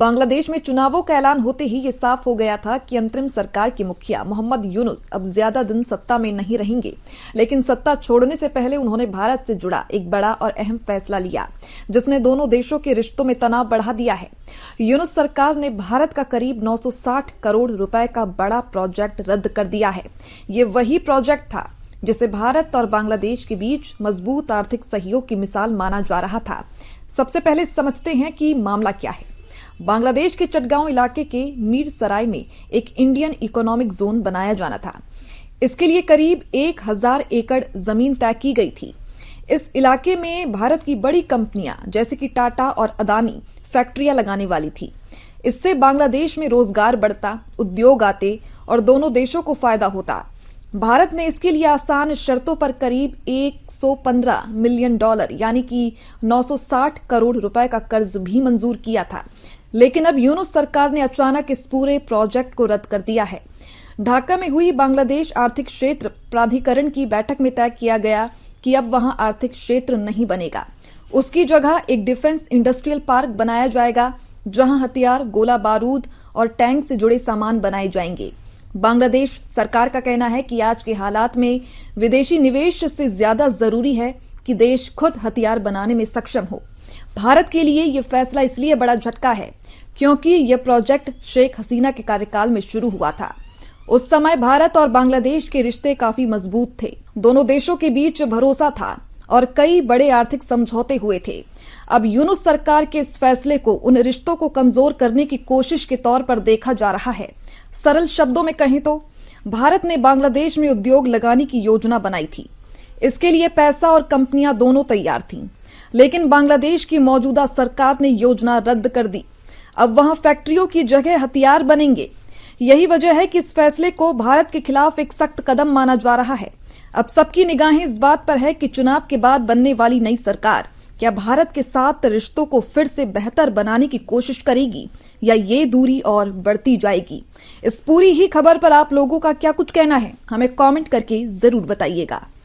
बांग्लादेश में चुनावों का ऐलान होते ही ये साफ हो गया था कि अंतरिम सरकार के मुखिया मोहम्मद यूनुस अब ज्यादा दिन सत्ता में नहीं रहेंगे। लेकिन सत्ता छोड़ने से पहले उन्होंने भारत से जुड़ा एक बड़ा और अहम फैसला लिया, जिसने दोनों देशों के रिश्तों में तनाव बढ़ा दिया है। यूनुस सरकार ने भारत का करीब 960 करोड़ रुपए का बड़ा प्रोजेक्ट रद्द कर दिया है। ये वही प्रोजेक्ट था जिसे भारत और बांग्लादेश के बीच मजबूत आर्थिक सहयोग की मिसाल माना जा रहा था। सबसे पहले समझते हैं कि मामला क्या है। बांग्लादेश के चटगांव इलाके के मीर सराय में एक इंडियन इकोनॉमिक जोन बनाया जाना था। इसके लिए करीब 1000 एकड़ जमीन तय की गई थी। इस इलाके में भारत की बड़ी कंपनियां जैसे कि टाटा और अदानी फैक्ट्रियां लगाने वाली थी। इससे बांग्लादेश में रोजगार बढ़ता, उद्योग आते और दोनों देशों को फायदा होता। भारत ने इसके लिए आसान शर्तों पर करीब $115 मिलियन यानी कि 960 करोड़ रुपए का कर्ज भी मंजूर किया था। लेकिन अब यूनुस सरकार ने अचानक इस पूरे प्रोजेक्ट को रद्द कर दिया है। ढाका में हुई बांग्लादेश आर्थिक क्षेत्र प्राधिकरण की बैठक में तय किया गया कि अब वहां आर्थिक क्षेत्र नहीं बनेगा। उसकी जगह एक डिफेंस इंडस्ट्रियल पार्क बनाया जाएगा, जहां हथियार, गोला बारूद और टैंक से जुड़े सामान बनाए जाएंगे। बांग्लादेश सरकार का कहना है कि आज के हालात में विदेशी निवेश से ज्यादा जरूरी है कि देश खुद हथियार बनाने में सक्षम हो। भारत के लिए यह फैसला इसलिए बड़ा झटका है क्योंकि यह प्रोजेक्ट शेख हसीना के कार्यकाल में शुरू हुआ था। उस समय भारत और बांग्लादेश के रिश्ते काफी मजबूत थे। दोनों देशों के बीच भरोसा था और कई बड़े आर्थिक समझौते हुए थे। अब यूनुस सरकार के इस फैसले को उन रिश्तों को कमजोर करने की कोशिश के तौर पर देखा जा रहा है। सरल शब्दों में कहें तो भारत ने बांग्लादेश में उद्योग लगाने की योजना बनाई थी। इसके लिए पैसा और कंपनियां दोनों तैयार थीं। लेकिन बांग्लादेश की मौजूदा सरकार ने योजना रद्द कर दी। अब वहां फैक्ट्रियों की जगह हथियार बनेंगे। यही वजह है कि इस फैसले को भारत के खिलाफ एक सख्त कदम माना जा रहा है। अब सबकी निगाहें इस बात पर है कि चुनाव के बाद बनने वाली नई सरकार क्या भारत के साथ रिश्तों को फिर से बेहतर बनाने की कोशिश करेगी या ये दूरी और बढ़ती जाएगी। इस पूरी ही खबर पर आप लोगों का क्या कुछ कहना है, हमें कमेंट करके जरूर बताइएगा।